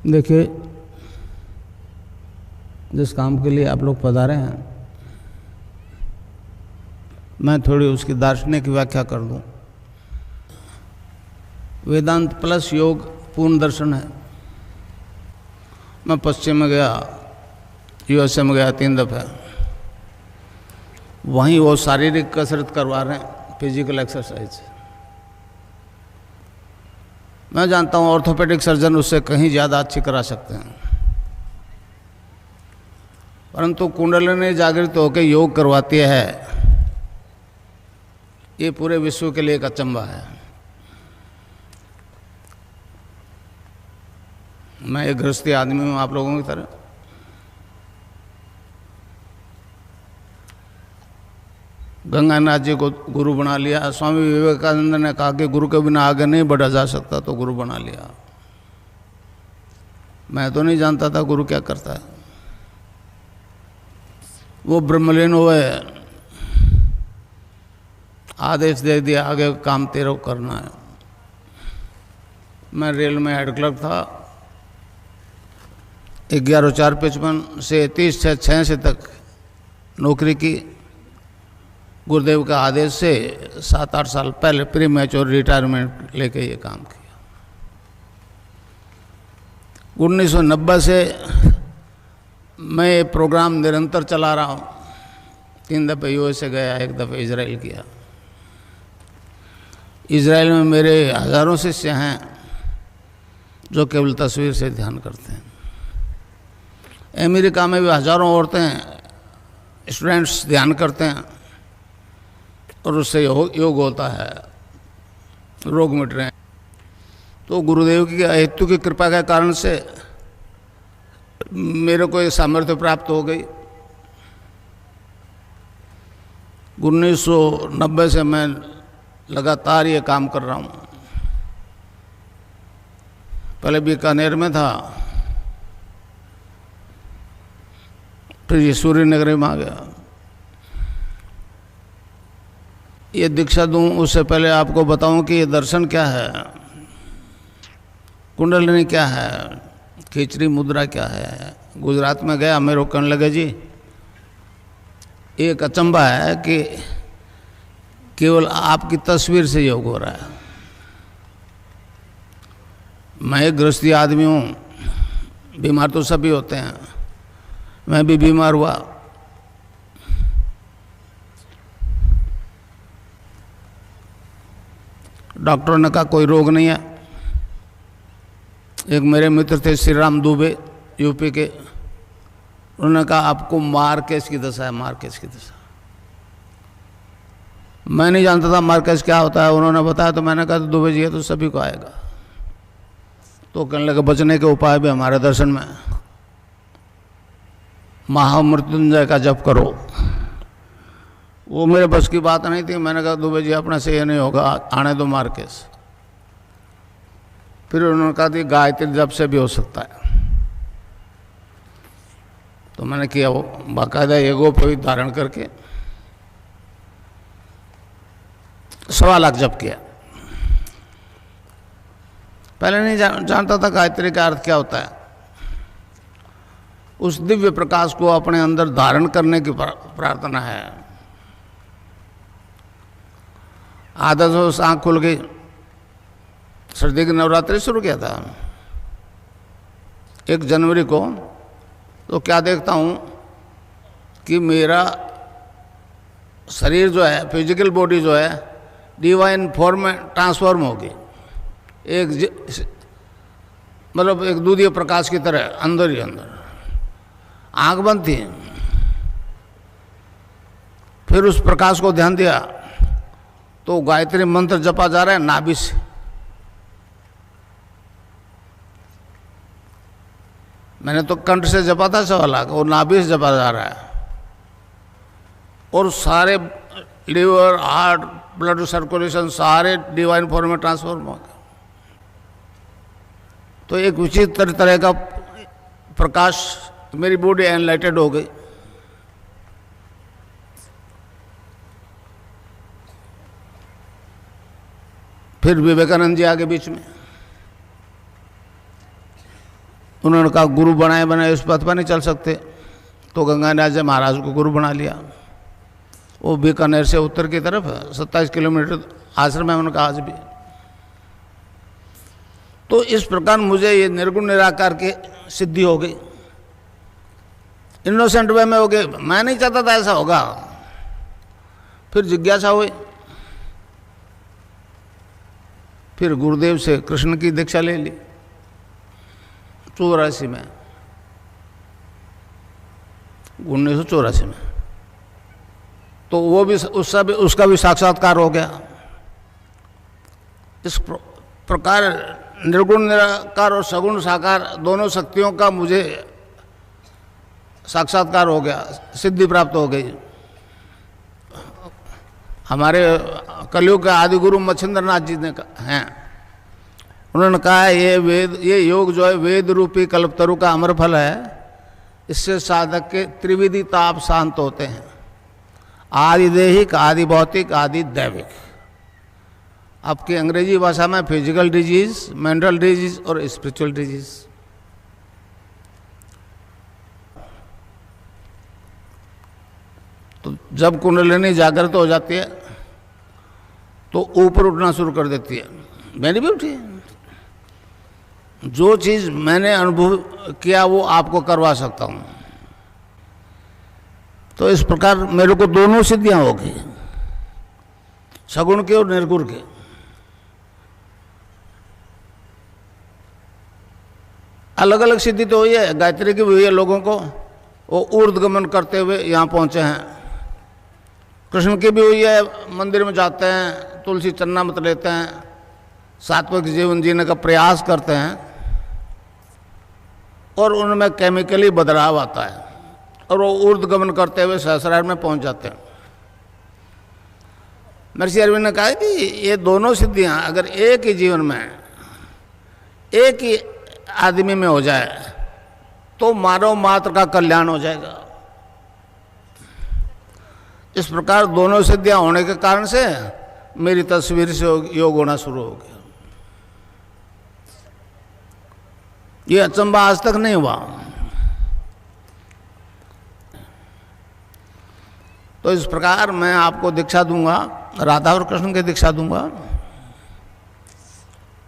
देखिए, जिस काम के लिए आप लोग पधारे हैं, मैं थोड़ी उसकी दार्शनिक व्याख्या कर दूं। वेदांत प्लस योग पूर्ण दर्शन है। मैं पश्चिम में गया, यूएसए में गया 3 दफ़े। वहीं वो शारीरिक कसरत करवा रहे हैं, फिजिकल एक्सरसाइज। मैं जानता हूँ ऑर्थोपेडिक सर्जन उससे कहीं ज़्यादा अच्छी करा सकते हैं, परंतु कुंडलिनी जागृत होकर योग करवाती है, ये पूरे विश्व के लिए एक अचंभा है। मैं एक गृहस्थी आदमी हूँ आप लोगों की तरह। गंगानाथ जी को गुरु बना लिया। स्वामी विवेकानंद ने कहा कि गुरु के बिना आगे नहीं बढ़ा जा सकता, तो गुरु बना लिया। मैं तो नहीं जानता था गुरु क्या करता है। वो ब्रह्मलीन हुए, आदेश दे दिया आगे काम तेरे को करना है। मैं रेल में हेड क्लर्क था। 11/4/55 से 30/6/86 तक नौकरी की। गुरुदेव का आदेश से 7-8 साल पहले प्री मैच्योर रिटायरमेंट लेके ये काम किया। 1990 से मैं ये प्रोग्राम निरंतर चला रहा हूँ। 3 दफ़े यूएसए गया, 1 दफ़े इजराइल किया। इजराइल में मेरे हज़ारों शिष्य हैं जो केवल तस्वीर से ध्यान करते हैं। अमेरिका में भी हज़ारों औरतें स्टूडेंट्स ध्यान करते हैं और उससे योग होता है, रोग मिट रहे हैं। तो गुरुदेव की हेतु की कृपा के कारण से मेरे को ये सामर्थ्य प्राप्त हो गई। 1990 से मैं लगातार ये काम कर रहा हूँ। पहले बीकानेर में था, फिर ये सूर्य नगरी में आ गया। ये दीक्षा दूं उससे पहले आपको बताऊं कि ये दर्शन क्या है, कुंडलिनी क्या है, खिचड़ी मुद्रा क्या है। गुजरात में गया, मेरे को कहने लगे जी एक अचंभा है कि केवल आपकी तस्वीर से योग हो रहा है। मैं एक गृहस्थी आदमी हूँ, बीमार तो सभी होते हैं, मैं भी बीमार हुआ। डॉक्टर ने कहा कोई रोग नहीं है। एक मेरे मित्र थे श्री राम दुबे, यूपी के, उन्होंने कहा आपको मार्केज की दशा है, मार्केज की दशा। मैं नहीं जानता था मार्केज क्या होता है, उन्होंने बताया तो मैंने कहा तो दुबे जी है तो सभी को आएगा। तो कहने लगे बचने के उपाय भी हमारे दर्शन में, महामृत्युंजय का जप करो। वो मेरे बस की बात नहीं थी। मैंने कहा दुबे जी अपने से ये नहीं होगा, आने दो मार्केज। फिर उन्होंने कहा कि गायत्री जप से भी हो सकता है। तो मैंने किया, वो बाकायदा एगो पे धारण करके 1.25 लाख जप किया। पहले नहीं जानता था गायत्री का अर्थ क्या होता है। उस दिव्य प्रकाश को अपने अंदर धारण करने की प्रार्थना है। आदत से आँख खुल गई, सर्दी की नवरात्रि शुरू किया था 1 जनवरी को। तो क्या देखता हूँ कि मेरा शरीर जो है, फिजिकल बॉडी जो है, डिवाइन फॉर्म में ट्रांसफॉर्म हो गई। मतलब एक दूधीय प्रकाश की तरह अंदर ही अंदर। आँख बंद थी, फिर उस प्रकाश को ध्यान दिया तो गायत्री मंत्र जपा जा रहा है नाभि से। मैंने तो कंठ से जपा था 1.25 लाख, और नाभि से जपा जा रहा है। और सारे लीवर, हार्ट, ब्लड सर्कुलेशन सारे डिवाइन फॉर्म में ट्रांसफॉर्म हो गए। तो एक विचित्र तरह का प्रकाश, मेरी बॉडी एनलाइटेड हो गई। फिर विवेकानंद जी आगे बीच में, उन्होंने कहा गुरु बनाए बनाए इस पथ पर नहीं चल सकते, तो गंगाराज जी महाराज को गुरु बना लिया। वो बीकानेर से उत्तर की तरफ 27 किलोमीटर आश्रम है उनका आज भी। तो इस प्रकार मुझे ये निर्गुण निराकार की सिद्धि हो गई, इनोसेंट वे में हो गए। मैं नहीं चाहता था ऐसा होगा, फिर जिज्ञासा हुई, फिर गुरुदेव से कृष्ण की दीक्षा ले ली 84 में, 1984 में। तो वो भी उसका भी साक्षात्कार हो गया। इस प्रकार निर्गुण निराकार और सगुण साकार दोनों शक्तियों का मुझे साक्षात्कार हो गया, सिद्धि प्राप्त हो गई। हमारे कलयुग के आदि गुरु मच्छिंद्रनाथ जी ने हैं, उन्होंने कहा ये योग जो है वेद रूपी कल्पतरु का अमर फल है, इससे साधक के त्रिविधि ताप शांत होते हैं, आदि देहिक, आदि भौतिक, आदि दैविक। आपकी अंग्रेजी भाषा में फिजिकल डिजीज, मेंटल डिजीज और स्पिरिचुअल डिजीज। तो जब कुंडलिनी जागृत हो जाती है तो ऊपर उठना शुरू कर देती है। मैंने भी उठी, जो चीज़ मैंने अनुभव किया वो आपको करवा सकता हूँ। तो इस प्रकार मेरे को दोनों सिद्धियाँ हो गई, सगुण की और निर्गुण की। अलग अलग सिद्धि तो हुई है, गायत्री की भी हुई है लोगों को, वो ऊर्ध्वगमन करते हुए यहाँ पहुँचे हैं। कृष्ण की भी हुई है, मंदिर में जाते हैं, तुलसी चन्ना मत लेते हैं, सात्विक जीवन जीने का प्रयास करते हैं, और उनमें केमिकली बदलाव आता है और वो ऊर्ध्वगमन करते हुए सहस्रार में पहुंच जाते हैं। महर्षि अरविंद ने कहा कि ये दोनों सिद्धियां अगर एक ही जीवन में, एक ही आदमी में हो जाए तो मानव मात्र का कल्याण हो जाएगा। इस प्रकार दोनों सिद्धियां होने के कारण से मेरी तस्वीर से योग होना शुरू हो गया। ये अचंबा आज तक नहीं हुआ। तो इस प्रकार मैं आपको दीक्षा दूंगा, राधा और कृष्ण की दीक्षा दूंगा,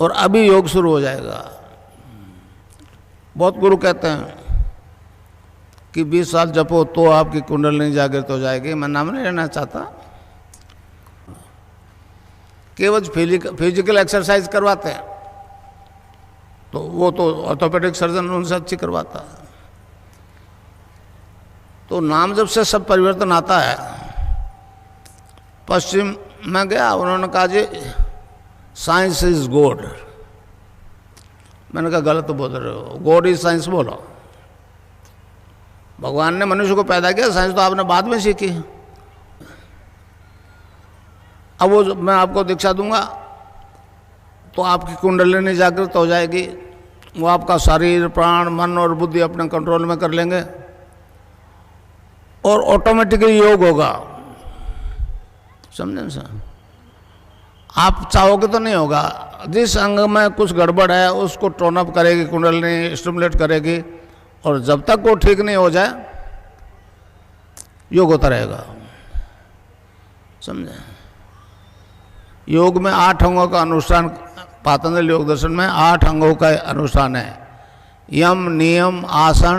और अभी योग शुरू हो जाएगा। बहुत गुरु कहते हैं कि 20 साल जपो तो आपकी कुंडलिनी जागृत हो जाएगी। मैं नाम नहीं लेना चाहता, केवल फिजिकल एक्सरसाइज करवाते हैं तो वो तो ऑर्थोपेडिक सर्जन उनसे अच्छी करवाता है। तो नाम जब से सब परिवर्तन आता है। पश्चिम में गया, उन्होंने कहा जी साइंस इज गॉड। मैंने कहा गलत बोल रहे हो, गॉड इज साइंस बोलो। भगवान ने मनुष्य को पैदा किया, साइंस तो आपने बाद में सीखी। अब वो मैं आपको दीक्षा दूंगा तो आपकी कुंडलिनी जागृत हो जाएगी, वो आपका शरीर, प्राण, मन और बुद्धि अपने कंट्रोल में कर लेंगे और ऑटोमेटिकली योग होगा। समझे सर? आप चाहोगे तो नहीं होगा। जिस अंग में कुछ गड़बड़ है उसको टोन अप करेगी कुंडलिनी, स्टिमुलेट करेगी, और जब तक वो ठीक नहीं हो जाए योग होता रहेगा। समझे? योग में 8 अंगों का अनुष्ठान, पातंजलि योग दर्शन में 8 अंगों का अनुष्ठान है। यम, नियम, आसन,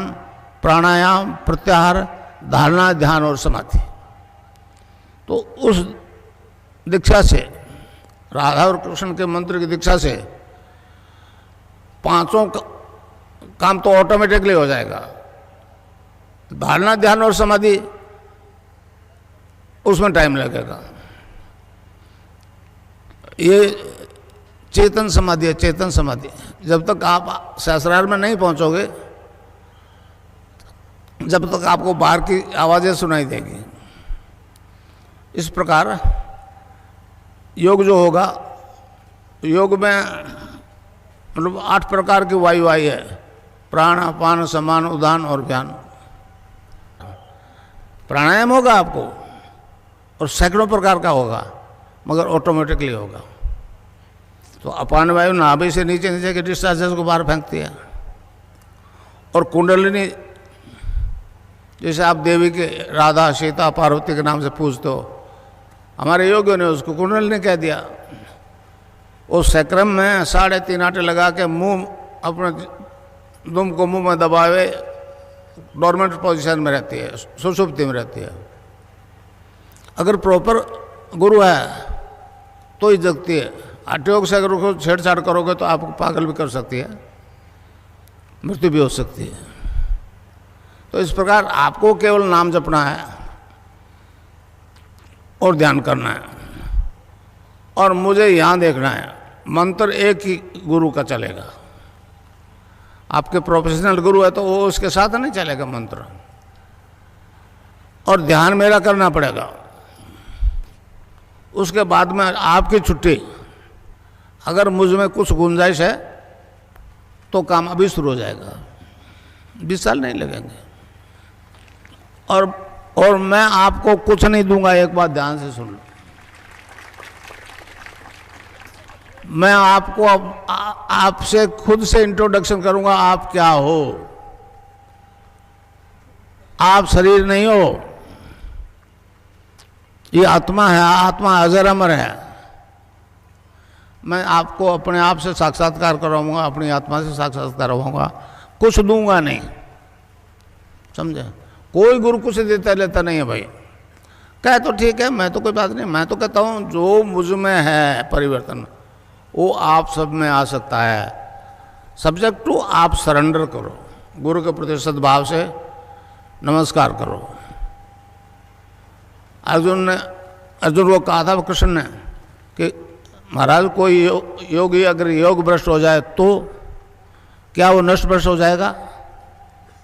प्राणायाम, प्रत्याहार, धारणा, ध्यान और समाधि। तो उस दीक्षा से, राधा और कृष्ण के मंत्र की दीक्षा से 5 काम तो ऑटोमेटिकली हो जाएगा। धारणा, ध्यान और समाधि उसमें टाइम लगेगा। ये चेतन समाधि है, चेतन समाधि। जब तक आप सहस्रार में नहीं पहुंचोगे, जब तक आपको बाहर की आवाज़ें सुनाई देगी। इस प्रकार योग जो होगा, योग में मतलब 8 प्रकार की वायु आई है, प्राण, अपान, समान, उदान और व्यान। प्राणायाम होगा आपको और सैकड़ों प्रकार का होगा, मगर ऑटोमेटिकली होगा। तो अपान वायु नाभि से नीचे नीचे के डिस्चार्जेस को बाहर फेंकती है। और कुंडलिनी, जैसे आप देवी के राधा सीता पार्वती के नाम से पूछते हो, हमारे योगियों ने उसको कुंडलिनी कह दिया। उस सैक्रम में 3.5 आटे लगा के मुंह अपने दुम को मुंह में दबावे डोरमेंट पोजीशन में रहती है, सुषुप्ति में रहती है। अगर प्रॉपर गुरु है तो ही जगती है। हठयोग से अगर उसको छेड़छाड़ करोगे तो आपको पागल भी कर सकती है, मृत्यु भी हो सकती है। तो इस प्रकार आपको केवल नाम जपना है और ध्यान करना है, और मुझे यहाँ देखना है मंत्र एक ही गुरु का चलेगा। आपके प्रोफेशनल गुरु है तो वो उसके साथ नहीं चलेगा मंत्र, और ध्यान मेरा करना पड़ेगा। उसके बाद में आपकी छुट्टी। अगर मुझ में कुछ गुंजाइश है तो काम अभी शुरू हो जाएगा, 20 साल नहीं लगेंगे। और मैं आपको कुछ नहीं दूंगा, एक बात ध्यान से सुन लो। मैं आपको आपसे खुद से इंट्रोडक्शन करूंगा, आप क्या हो। आप शरीर नहीं हो, ये आत्मा है, आत्मा अजर अमर है। मैं आपको अपने आप से साक्षात्कार करवाऊंगा, अपनी आत्मा से साक्षात्कार करवाऊंगा, कुछ दूंगा नहीं, समझे। कोई गुरु कुछ देता लेता नहीं है भाई। कहे तो ठीक है, मैं तो कोई बात नहीं, मैं तो कहता हूँ जो मुझ में है परिवर्तन वो आप सब में आ सकता है। सब्जेक्ट टू आप सरेंडर करो, गुरु के प्रति सद्भाव से नमस्कार करो। अर्जुन को कहा था कृष्ण ने कि महाराज कोई योगी अगर योग भ्रष्ट हो जाए तो क्या वो नष्ट भ्रष्ट हो जाएगा?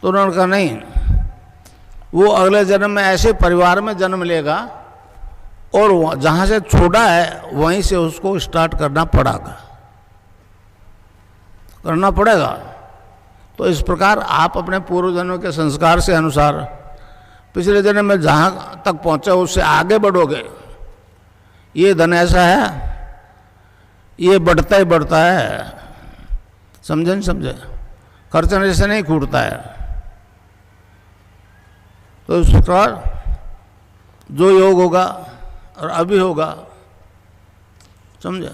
तो उन्होंने कहा नहीं, वो अगले जन्म में ऐसे परिवार में जन्म लेगा और जहाँ से छोड़ा है वहीं से उसको स्टार्ट करना पड़ेगा। तो इस प्रकार आप अपने पूर्व जन्म के संस्कार से अनुसार पिछले जन्म में जहाँ तक पहुँचे उससे आगे बढ़ोगे। ये धन ऐसा है, ये बढ़ता ही बढ़ता है, समझे नहीं समझे, खर्चने से नहीं छूटता है। तो इस प्रकार जो योग होगा और अभी होगा, समझे।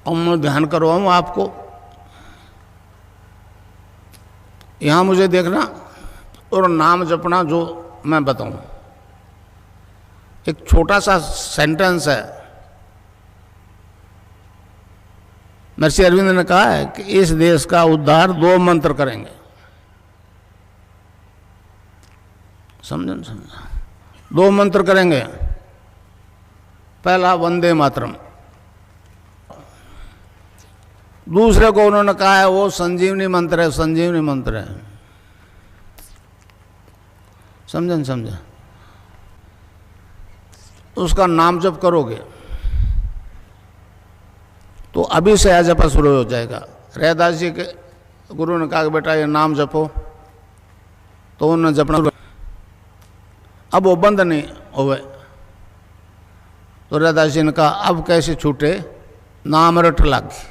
और मैं ध्यान करवाऊँ आपको, यहाँ मुझे देखना और नाम जपना जो मैं बताऊँ। एक छोटा सा सेंटेंस है, महर्षि अरविंद ने कहा है कि इस देश का उद्धार 2 मंत्र करेंगे। समझे? 2 मंत्र करेंगे। पहला वंदे मातरम, दूसरे को उन्होंने कहा है वो संजीवनी मंत्र है, संजीवनी मंत्र है। समझे? उसका नाम जप करोगे तो अभी से जपा शुरू हो जाएगा। रैदास जी के गुरु ने कहा कि बेटा ये नाम जपो, तो उन्होंने जपना, अब वो बंद नहीं हुए। तो रैदास जी ने कहा अब कैसे छूटे, नाम रट लागी।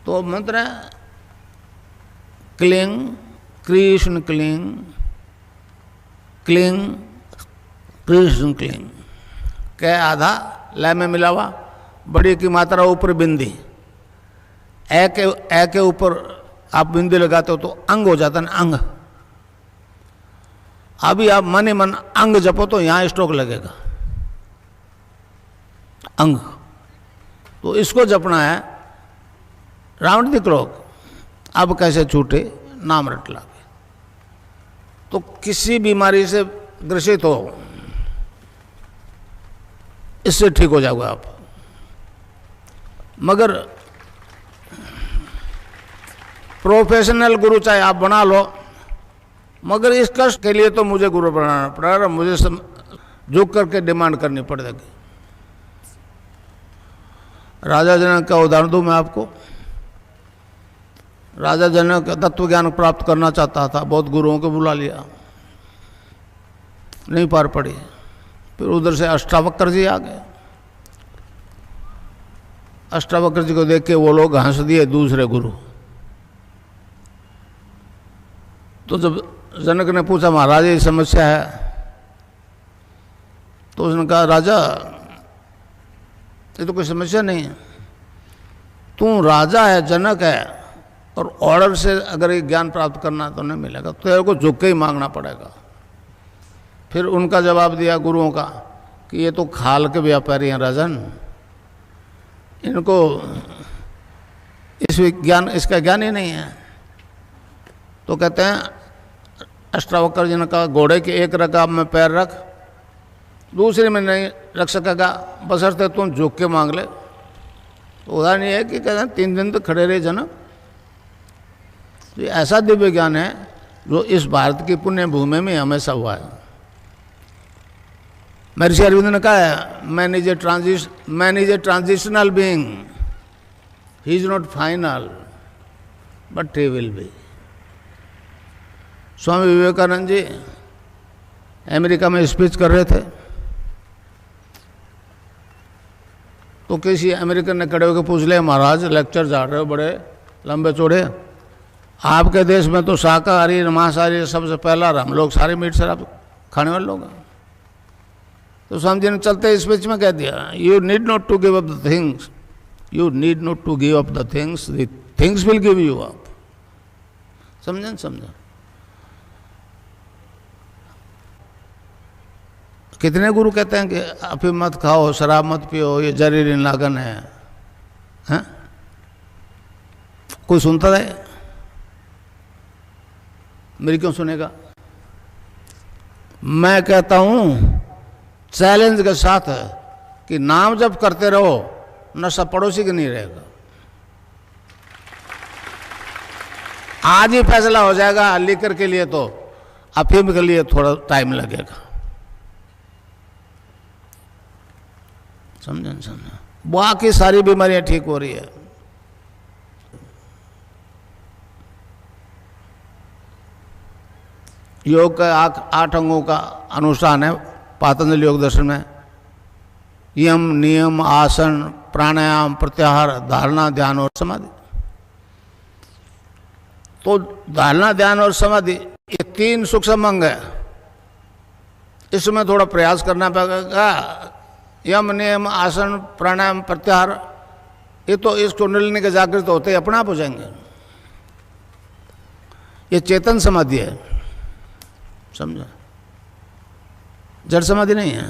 तो मंत्र है cling Krishna cling, cling Krishna cling. कै आधा लय में मिला हुआ, बड़ी की मात्रा ऊपर बिंदी, ए के ऊपर आप बिंदी लगाते हो तो अंग हो जाता है ना, अंग। अभी आप मन ही मन अंग जपो तो यहाँ स्ट्रोक लगेगा, अंग। तो इसको जपना है राउंड द क्लॉक। अब कैसे छूटे, नाम रट लागे। तो किसी बीमारी से ग्रसित हो, इससे ठीक हो जाओगे आप। मगर प्रोफेशनल गुरु चाहे आप बना लो, मगर इस कष्ट के लिए तो मुझे गुरु बनाना पड़ेगा, मुझे झुक करके डिमांड करनी पड़ेगी। राजा जनक का उदाहरण दूं मैं आपको। राजा जनक तत्व ज्ञान प्राप्त करना चाहता था, बहुत गुरुओं को बुला लिया, नहीं पार पड़ी। फिर उधर से अष्टावक्र जी आ गए। अष्टावक्र जी को देख के वो लोग हंस दिए, दूसरे गुरु। तो जब जनक ने पूछा महाराज ये समस्या है, तो उसने कहा राजा ये तो कोई समस्या नहीं है, तू राजा है, जनक है, और ऑर्डर से अगर ये ज्ञान प्राप्त करना तो नहीं मिलेगा, तो तेरे को झुक के ही मांगना पड़ेगा। फिर उनका जवाब दिया गुरुओं का कि ये तो खाल के व्यापारी हैं राजन, इनको इसका ज्ञान ही नहीं है। तो कहते हैं अष्टावक्र जी ने कहा घोड़े की एक रकाब में पैर रख, दूसरे में नहीं रख सकेगा, बशर्ते तुम झुक के मांग ले। तो उदाहरण ये है कि कहते हैं 3 दिन तक खड़े रहे जनक। तो ये ऐसा दिव्य ज्ञान है जो इस भारत की पुण्य भूमि में हमेशा हुआ है। महर्षि अरविंद ने कहा है man is a transitional being, he is not final but he will be. Swami Vivekananda ji America में स्पीच कर रहे थे, तो किसी अमेरिकन ने खड़े होकर पूछ लिया महाराज लेक्चर झाड़ रहे हो बड़े लंबे चौड़े, आपके देश में तो शाकाहारी मांसाहारी सबसे पहला हम लोग सारे मीट शराब खाने वाले लोग हैं। तो स्वामी जी ने चलते स्पीच में कह दिया you need not to give up the things, you need not to give up the things will give you up. समझा। कितने गुरु कहते हैं कि अफीम मत खाओ, शराब मत पियो, ये जहरीली नागन है, हैं? कोई सुनता है? मेरी क्यों सुनेगा? मैं कहता हूं चैलेंज के साथ कि नाम जप करते रहो, नशा पड़ोसी के नहीं रहेगा। आज ही फैसला हो जाएगा, लीकर के लिए तो अफीम के लिए थोड़ा टाइम लगेगा। समझा। बाकी सारी बीमारियां ठीक हो रही है। योग का 8 अंगों का अनुष्ठान है पातंजलि योग दर्शन में। यम, नियम, आसन, प्राणायाम, प्रत्याहार, धारणा, ध्यान और समाधि। तो धारणा, ध्यान और समाधि ये 3 सूक्ष्म अंग है। इसमें थोड़ा प्रयास करना पड़ेगा। यम, नियम, आसन, प्राणायाम, प्रत्याहार, ये तो इस कुंडलिनी के जागृत होते ही अपने आप हो जाएंगे। ये चेतन समाधि है, समझा, जड़ समाधि नहीं है।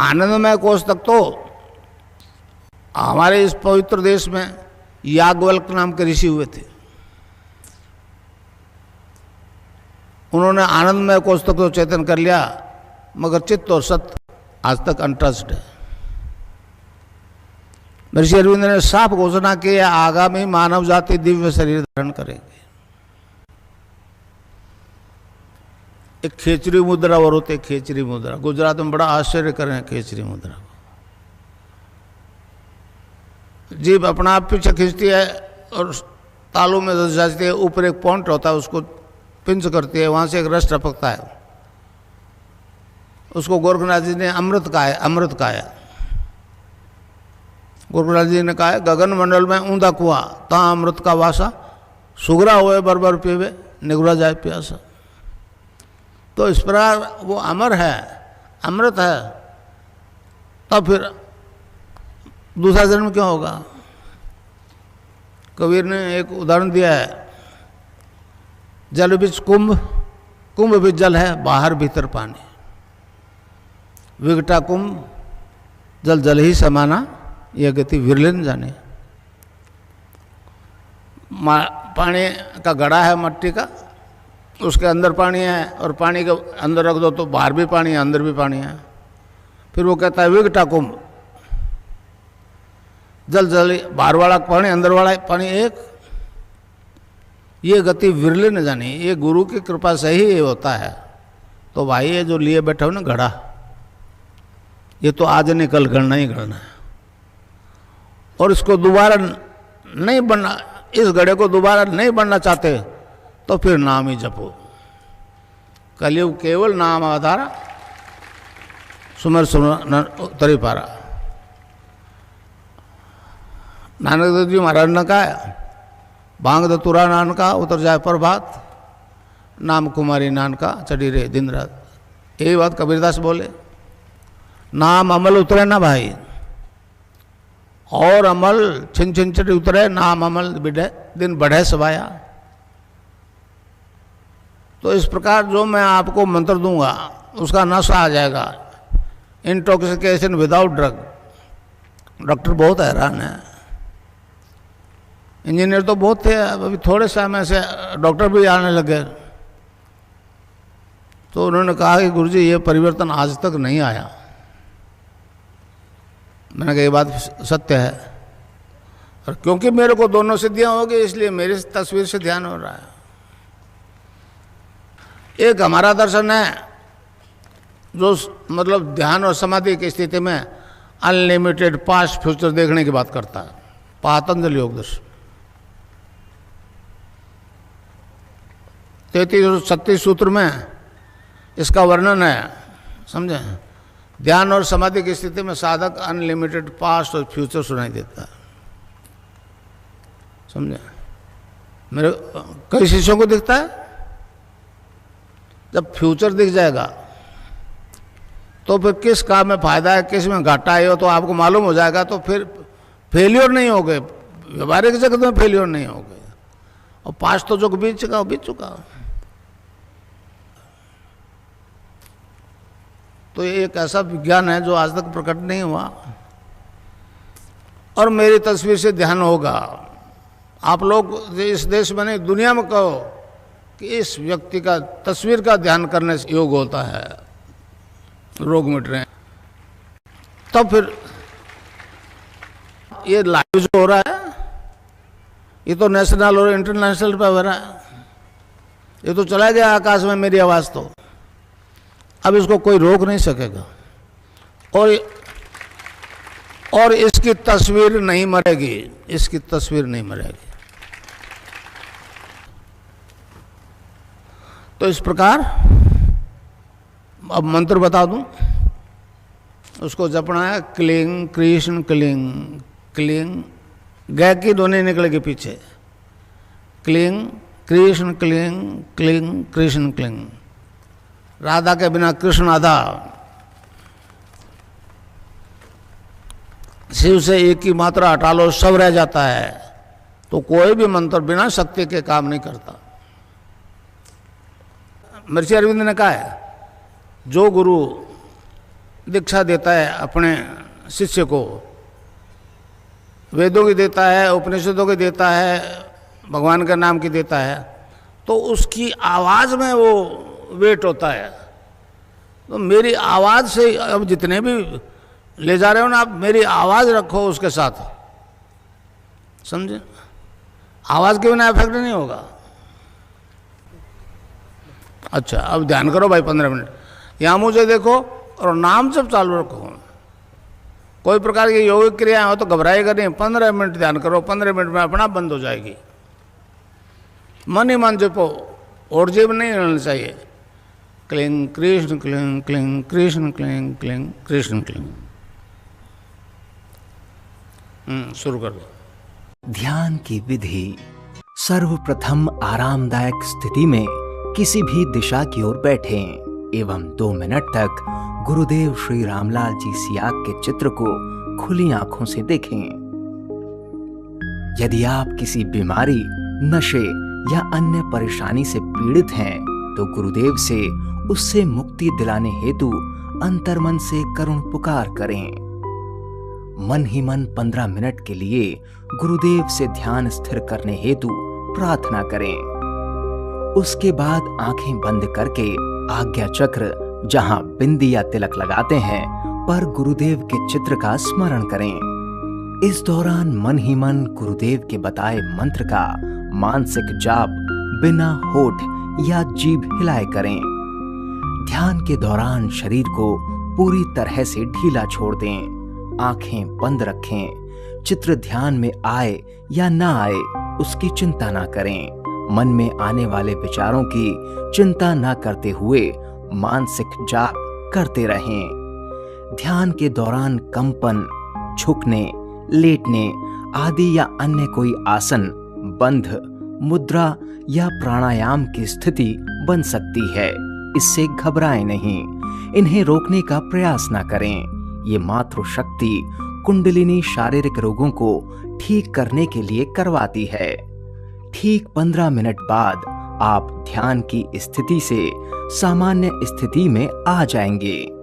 आनंदमय कोष तक तो हमारे इस पवित्र देश में याज्ञवल्क्य नाम के ऋषि हुए थे। उन्होंने आनंदमय कोष तक तो चेतन कर लिया, मगर चित्त और सत्य आज तक अनटच्ड है। महर्षि अरविंद ने साफ घोषणा की आगामी मानव जाति दिव्य शरीर धारण करेगी। एक खेचरी मुद्रा और होते, खेचरी मुद्रा गुजरात में बड़ा आश्चर्य करें खेचरी मुद्रा को। जीभ अपना आप पीछे खींचती है और तालू में धस जाती है, ऊपर एक पॉइंट होता है उसको पिंच करती है, वहां से एक रस टपकता है। उसको गोरखनाथ जी ने अमृत कहा है। गोरखनाथ जी ने कहा है गगन मंडल में ऊंधा कुआं ता अमृत का वासा, सुगरा हुए बरबर पीवे निगुरा जाए प्यासा। तो इस प्रकार वो अमर है, अमृत है, तो फिर दूसरा जन्म क्यों होगा? कबीर ने एक उदाहरण दिया है, जल बीच कुंभ, कुंभ भी जल है, बाहर भीतर पानी। विघटा कुंभ जल जल ही समाना, यह गति विरलन जाने। पानी का घड़ा है मट्टी का, उसके अंदर पानी है, और पानी के अंदर रख दो तो बाहर भी पानी है, अंदर भी पानी है। फिर वो कहता है विघटा कुंभ, जल जल बाहर वाला पानी अंदर वाला पानी एक। ये गति विरले न जानी, ये गुरु की कृपा से ही होता है। तो भाई ये जो लिए बैठे हो ना घड़ा, ये तो आज नहीं कल गढ़ना ही गढ़ना है, और इसको दोबारा नहीं बनना, इस घड़े को दोबारा नहीं बनना चाहते तो फिर नाम ही जपो। कलयुग केवल नाम आधारा, सुमर सुन उतरी पारा। नानक देव जी महाराज ने कहा, भांग दतुरा नान का उतर जाए प्रभात, नाम कुमारी नान का चढ़ी रहे दिन रात। यही बात कबीरदास बोले, नाम अमल उतरे ना भाई, और अमल छिन छिन चढ़ी उतरे, नाम अमल बिढ़े दिन बढ़े सवाया। तो इस प्रकार जो मैं आपको मंत्र दूंगा उसका नशा आ जाएगा, इंटॉक्सिकेशन विदाउट ड्रग। डॉक्टर बहुत हैरान है, इंजीनियर तो बहुत थे, अभी थोड़े समय से डॉक्टर भी आने लगे। तो उन्होंने कहा कि गुरुजी ये परिवर्तन आज तक नहीं आया। मैंने कहा ये बात सत्य है, और क्योंकि मेरे को दोनों सिद्धियां हो गई इसलिए मेरी तस्वीर से ध्यान हो रहा है। एक हमारा दर्शन है जो मतलब ध्यान और समाधि की स्थिति में अनलिमिटेड पास्ट फ्यूचर देखने की बात करता है, पातंजलि योग दर्शन 33-36 सूत्र में इसका वर्णन है, समझे। ध्यान और समाधि की स्थिति में साधक अनलिमिटेड पास्ट और फ्यूचर सुनाई देता है, समझे। मेरे कई शिष्यों को दिखता है, जब फ्यूचर दिख जाएगा तो फिर किस काम में फायदा है, किस में घाटा है, हो तो आपको मालूम हो जाएगा। तो फिर फेलियर नहीं हो गए, व्यवहारिक जगत में फेलियर नहीं हो गए, और पास्ट तो जो बीत चुका वो बीत चुका। तो ये एक ऐसा विज्ञान है जो आज तक प्रकट नहीं हुआ, और मेरी तस्वीर से ध्यान होगा। आप लोग इस देश में नहीं दुनिया में कहो कि इस व्यक्ति का तस्वीर का ध्यान करने से योग होता है, रोग मिट रहे हैं। तब फिर ये लाइव जो हो रहा है ये तो नेशनल और इंटरनेशनल पे हो रहा है, ये तो चला गया आकाश में मेरी आवाज़। तो अब इसको कोई रोक नहीं सकेगा, और इसकी तस्वीर नहीं मरेगी, इसकी तस्वीर नहीं मरेगी। तो इस प्रकार अब मंत्र बता दूं, उसको जपना है क्लिंग कृष्ण क्लिंग क्लिंग, गै की ध्वनि निकलेगी पीछे, cling Krishna cling cling Krishna cling. Radha के बिना कृष्ण आधा, शिव से एक की मात्रा हटा लो सब रह जाता है। तो कोई भी मंत्र बिना शक्ति के काम नहीं करता। महर्षि अरविंद ने कहा है, जो गुरु दीक्षा देता है अपने शिष्य को, वेदों की देता है, उपनिषदों की देता है, भगवान के नाम की देता है, तो उसकी आवाज़ में वो वेट होता है। तो मेरी आवाज़ से अब जितने भी ले जा रहे हो ना आप, मेरी आवाज़ रखो उसके साथ, समझे। आवाज़ के बिना इफेक्ट नहीं होगा। अच्छा अब ध्यान करो भाई 15 मिनट, यहाँ मुझे देखो और नाम जब चालू रखो। कोई प्रकार की योगिक क्रियाएं हो तो घबराएगा नहीं, 15 मिनट ध्यान करो, 15 मिनट में अपना बंद हो जाएगी। मन ही मन जपो, और जीव नहीं रहना चाहिए। Cling Krishna cling cling Krishna cling cling Krishna cling. शुरू कर दो। ध्यान की विधि। सर्वप्रथम आरामदायक स्थिति में किसी भी दिशा की ओर बैठें एवं 2 मिनट तक गुरुदेव श्री रामलाल जी सियाक के चित्र को खुली आंखों से देखें। यदि आप किसी बीमारी, नशे या अन्य परेशानी से पीड़ित हैं, तो गुरुदेव से उससे मुक्ति दिलाने हेतु अंतर्मन से करुण पुकार करें। मन ही मन 15 मिनट के लिए गुरुदेव से ध्यान स्थिर करने हेतु प्रार्थना करें। उसके बाद आंखें बंद करके आज्ञा चक्र, जहां बिंदी या तिलक लगाते हैं, पर गुरुदेव के चित्र का स्मरण करें। इस दौरान मन ही मन गुरुदेव के बताए मंत्र का मानसिक जाप बिना होठ या जीभ हिलाए करें। ध्यान के दौरान शरीर को पूरी तरह से ढीला छोड़ दें। आंखें बंद रखें। चित्र ध्यान में आए या ना आए उसकी चिंता ना करें। मन में आने वाले विचारों की चिंता ना करते हुए मानसिक जाप करते रहें। ध्यान के दौरान कंपन, झुकने, लेटने आदि या अन्य कोई आसन, बंध, मुद्रा या प्राणायाम की स्थिति बन सकती है। इससे घबराएं नहीं, इन्हें रोकने का प्रयास न करें। ये मातृशक्ति कुंडलिनी शारीरिक रोगों को ठीक करने के लिए करवाती है। ठीक 15 मिनट बाद आप ध्यान की स्थिति से सामान्य स्थिति में आ जाएंगे।